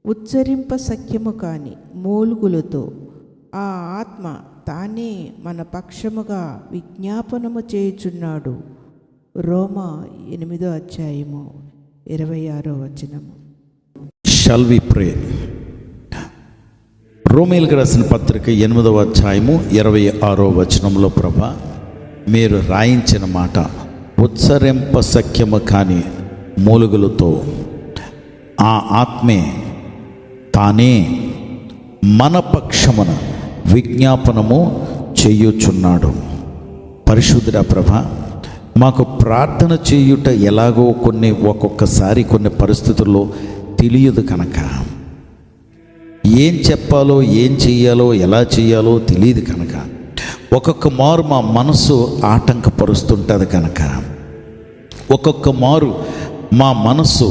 ఉచ్చరింప సఖ్యము కాని మూలుగులతో ఆ ఆత్మ తానే మన పక్షముగా విజ్ఞాపనము చేయుచున్నాడు. రోమా 8వ అధ్యాయము 26వ వచనము. షల్ వి ప్రే? రోమీయులకు రాసిన పత్రిక 8వ అధ్యాయము 26వ వచనంలో ప్రభా మీరు రాయించిన మాట, ఉచ్చరింప సఖ్యము కాని మూలుగులతో ఆ ఆత్మే తానే మన పక్షమున విజ్ఞాపనము చేయుచున్నాడు. పరిశుద్ధుడా ప్రభా, మాకు ప్రార్థన చేయుట ఎలాగో ఒక్కొక్కసారి కొన్ని పరిస్థితుల్లో తెలియదు కనుక, ఏం చెప్పాలో ఏం చెయ్యాలో ఎలా చెయ్యాలో తెలియదు కనుక, ఒక్కొక్క మారు మా మనసు ఆటంకపరుస్తుంటుంది కనుక, ఒక్కొక్క మారు మా మనసు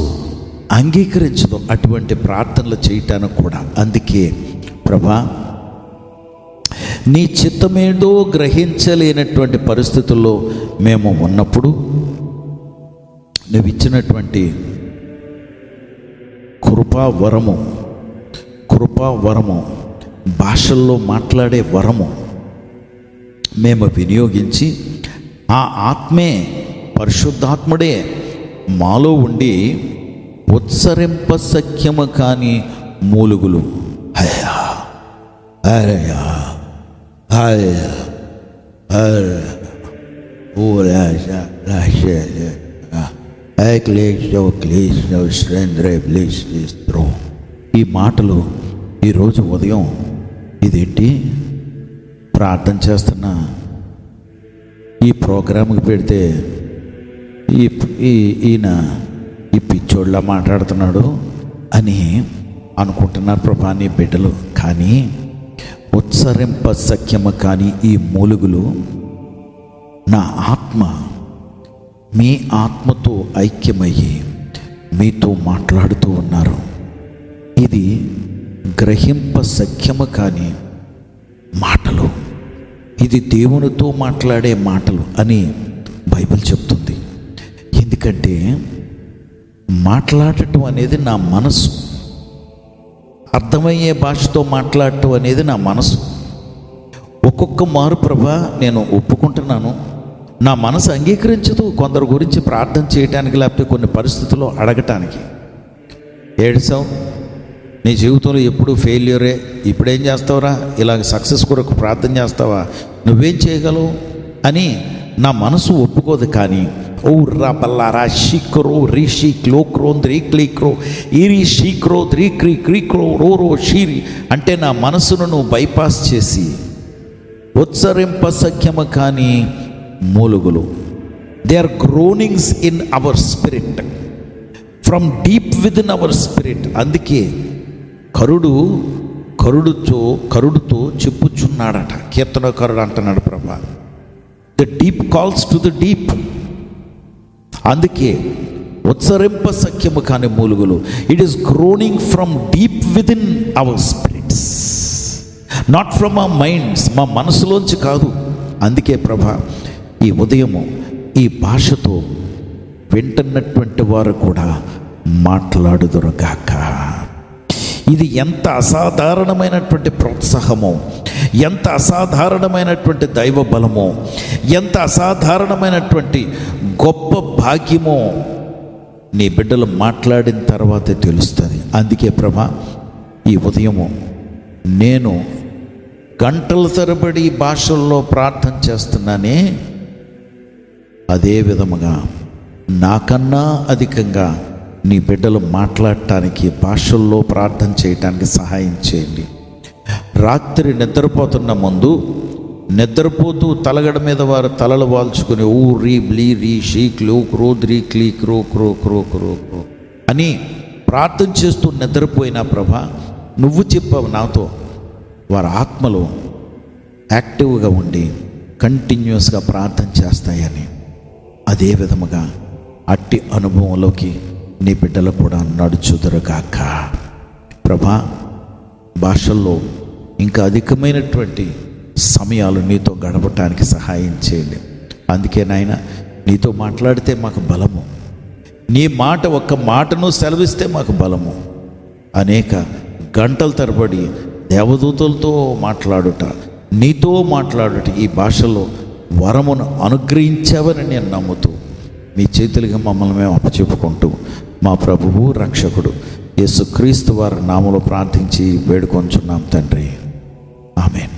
అంగీకరించదు అటువంటి ప్రార్థనలు చేయటానికి కూడా. అందుకే ప్రభా, నీ చిత్తమేంటో గ్రహించలేనటువంటి పరిస్థితుల్లో మేము ఉన్నప్పుడు నువ్వు ఇచ్చినటువంటి కృపా వరము భాషల్లో మాట్లాడే వరము మేము వినియోగించి, ఆ ఆత్మే పరిశుద్ధాత్ముడే మాలో ఉండి ఉచ్చరింప సఖ్యము కాని మూలుగులు ఈ మాటలు ఈరోజు ఉదయం ఇదేంటి ప్రార్థన చేస్తున్నా ఈ ప్రోగ్రాంకి పెడితే ఈయన ఈ పిచ్చోళ్ళ మాట్లాడుతున్నాడు అని అనుకుంటున్నారు ప్రభా నీ బిడ్డలు. కానీ ఉచ్చరింప సఖ్యము కానీ ఈ మూలుగులు నా ఆత్మ మీ ఆత్మతో ఐక్యమయ్యి మీతో మాట్లాడుతూ ఉన్నారు. ఇది గ్రహింప సఖ్యము కానీ మాటలు, ఇది దేవునితో మాట్లాడే మాటలు అని బైబిల్ చెప్తుంది. ఎందుకంటే మాట్లాడటం అనేది నా మనసు, అర్థమయ్యే భాషతో మాట్లాడటం అనేది నా మనసు. ఒక్కొక్క మారు ప్రభా నేను ఒప్పుకుంటున్నాను, నా మనసు అంగీకరించదు కొందరు గురించి ప్రార్థన చేయటానికి, లేకపోతే కొన్ని పరిస్థితుల్లో అడగటానికి. ఏడ్చావు, నీ జీవితంలో ఎప్పుడు ఫెయిల్యూరే, ఇప్పుడేం చేస్తావురా, ఇలాగ సక్సెస్ కొరకు ప్రార్థన చేస్తావా, నువ్వేం చేయగలవు అని నా మనసు ఒప్పుకోదు. కానీ ఓ రాబల్లారా షీక్రో రీషీ క్లోక్రో రీక్లీక్రో ఈరీ షీక్రో రీక్రీ క్రీక్రో రోరో షీరి అంటే నా మనసును నువ్వు బైపాస్ చేసి ఉచ్చరింప సఖ్యము కానీ మూలుగులు, they are groanings in our spirit, from deep within our spirit. అందుకే కరుడుతో చెప్పుచున్నాడట కీర్తనకారుడు అంటున్నాడు ప్రభా, the deep calls to the deep. అందుకే ఉచ్చరింప సఖ్యము కాని మూలుగులు, it is groaning from deep within our spirits, not from our minds, మా మనసులోంచి కాదు. అందుకే ప్రభా ఈ ఉదయము ఈ భాషతో వింటున్నటువంటి వారు కూడా మాట్లాడుదురుగాక. ఇది ఎంత అసాధారణమైనటువంటి ప్రోత్సాహమో, ఎంత అసాధారణమైనటువంటి దైవ బలమో, ఎంత అసాధారణమైనటువంటి గొప్ప భాగ్యమో నీ బిడ్డలు మాట్లాడిన తర్వాతే తెలుస్తుంది. అందుకే ప్రభా ఈ ఉదయము నేను గంటల తరబడి భాషల్లో ప్రార్థన చేస్తున్నానే, అదే విధముగా నాకన్నా అధికంగా నీ బిడ్డలు మాట్లాడటానికి, భాషల్లో ప్రార్థన చేయటానికి సహాయం చేయండి. రాత్రి నిద్రపోతున్న ముందు నిద్రపోతూ తలగడ మీద వారు తలలు వాల్చుకుని ఊ రీ బ్లీ రీ షీ క్లో క్రో రీ క్లీ క్రో క్రో క్రో క్రో క్రో అని ప్రార్థన చేస్తూ నిద్రపోయినా ప్రభా నువ్వు చెప్పావు నాతో, వారి ఆత్మలో యాక్టివ్గా ఉండి కంటిన్యూస్గా ప్రార్థన చేస్తాయని. అదే విధముగా అట్టి అనుభవంలోకి నీ బిడ్డలు కూడా నడుచుదురుగాక. ప్రభా భాషల్లో ఇంకా అధికమైనటువంటి సమయాలు నీతో గడపటానికి సహాయం చేయండి. అందుకే నాయన నీతో మాట్లాడితే మాకు బలము, నీ మాట ఒక్క మాటను సెలవిస్తే మాకు బలము. అనేక గంటల తరబడి దేవదూతలతో మాట్లాడుట, నీతో మాట్లాడుట, ఈ భాషలో వరమును అనుగ్రహించావని నేను నమ్ముతూ మీ చేతులుగా మమ్మల్ని మేము అప్పచెప్పుకుంటూ మా ప్రభువు రక్షకుడు యేసుక్రీస్తు వారి నామములో ప్రార్థించి వేడుకొంచున్నాం తండ్రి. ఆమేన్.